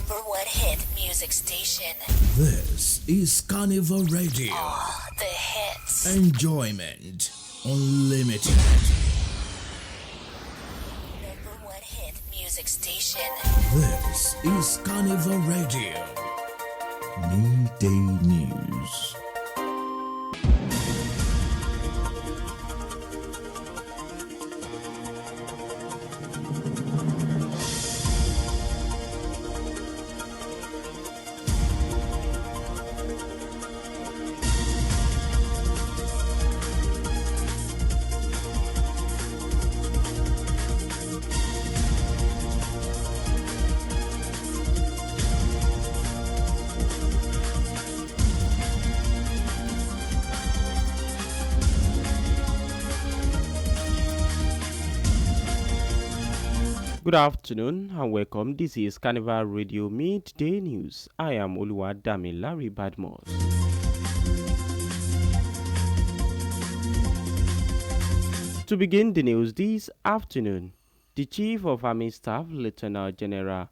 #1 hit music station. This is Carnival Radio. All the hits. Enjoyment unlimited. #1 hit music station. This is Carnival Radio. Midday News. Good afternoon and welcome. This is Carnival Radio Midday News. I am Oluwadami Larry Badmos. To begin the news this afternoon, the Chief of Army Staff, Lieutenant General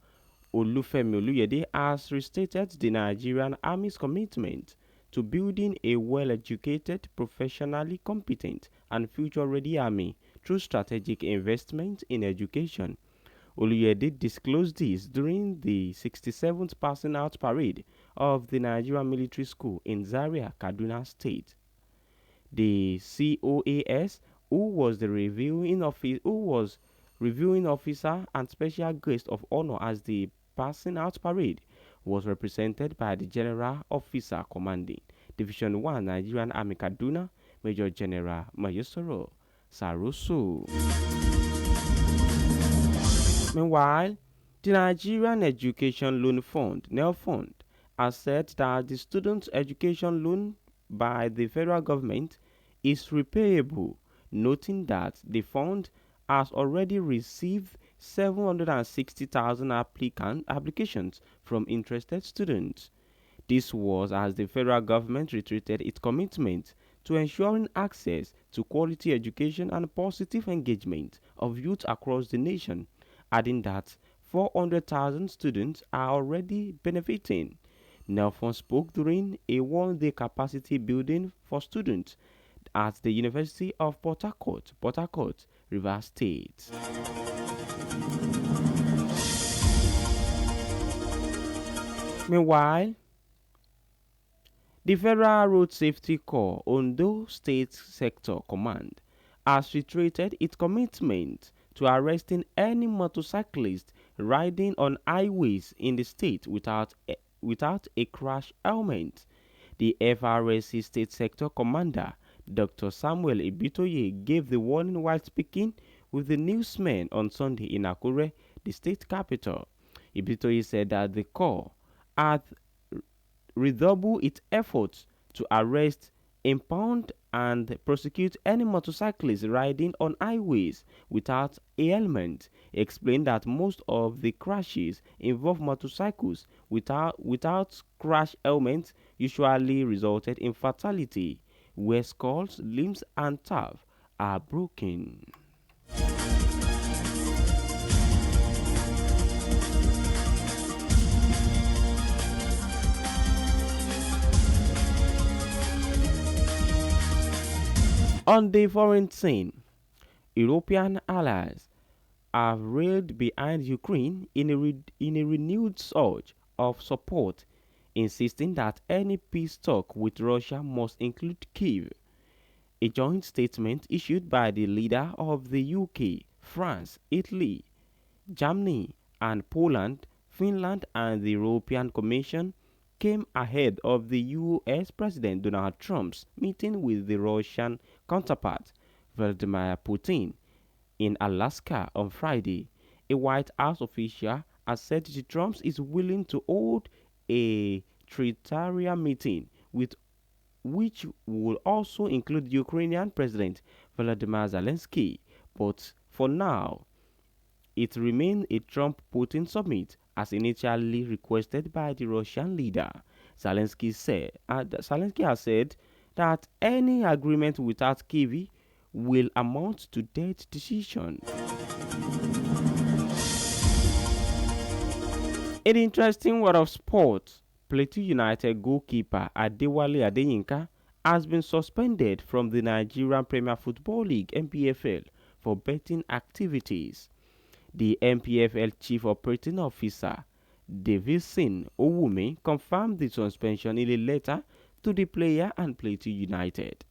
Olufemi Oluyede, has restated the Nigerian Army's commitment to building a well-educated, professionally competent, and future-ready army through strategic investment in education. Oluyede disclosed this during the 67th passing out parade of the Nigerian Military School in Zaria, Kaduna State. The COAS, who was reviewing officer and special guest of honor as the passing out parade, was represented by the General Officer Commanding Division 1 Nigerian Army Kaduna, Major General Mayesoro Saroso. Meanwhile, the Nigerian Education Loan Fund (NELFund) has said that the student education loan by the federal government is repayable, noting that the fund has already received 760,000 applications from interested students. This was as the federal government reiterated its commitment to ensuring access to quality education and positive engagement of youth across the nation, adding that 400,000 students are already benefiting. Nelfon spoke during a one-day capacity building for students at the University of Port Harcourt, Rivers State. Meanwhile, the Federal Road Safety Corps Oyo State Sector Command has reiterated its commitment to arresting any motorcyclist riding on highways in the state without a crash helmet. The FRSC State Sector Commander, Dr. Samuel Ibitoye, gave the warning while speaking with the newsmen on Sunday in Akure, the state capital. Ibitoye said that the Corps had redoubled its efforts to arrest, impound, and prosecute any motorcyclist riding on highways without a helmet. He explained that most of the crashes involve motorcycles without crash helmets, usually resulted in fatality, where skulls, limbs, and turf are broken. On the foreign scene, European allies have rallied behind Ukraine in a renewed surge of support, insisting that any peace talk with Russia must include Kyiv. A joint statement issued by the leader of the UK, France, Italy, Germany, and Poland, Finland, and the European Commission came ahead of the US President Donald Trump's meeting with the Russian counterpart, Vladimir Putin, in Alaska on Friday. A White House official has said that Trump is willing to hold a trilateral meeting which will also include Ukrainian President Volodymyr Zelensky, but for now, it remains a Trump-Putin summit as initially requested by the Russian leader. Zelensky has said that any agreement without Kyiv will amount to dead decision. In the interesting world of sports, Plateau United goalkeeper Adewale Adeyinka has been suspended from the Nigerian Premier Football League (NPFL) for betting activities. The NPFL Chief Operating Officer, Davison Owumi, confirmed the suspension in a letter to the player and Plateau United.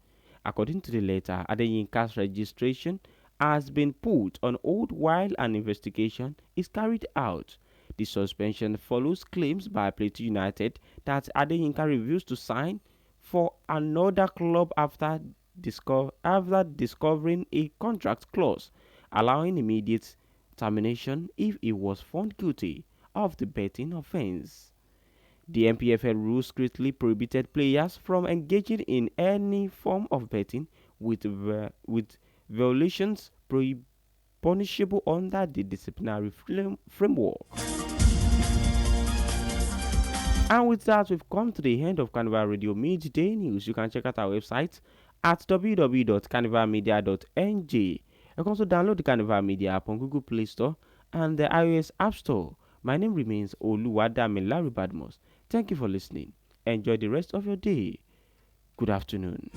According to the letter, Adeyinka's registration has been put on hold while an investigation is carried out. The suspension follows claims by Plateau United that Adeyinka refused to sign for another club after discovering a contract clause allowing immediate termination if he was found guilty of the betting offense. The MPFL rules strictly prohibited players from engaging in any form of betting with violations punishable under the disciplinary framework. And with that, we've come to the end of Carnival Radio Midday News. You can check out our website at www.carnivalmedia.ng. You can also download the Carnival Media app on Google Play Store and the iOS App Store. My name remains Oluwadamilari Badmos. Thank you for listening. Enjoy the rest of your day. Good afternoon.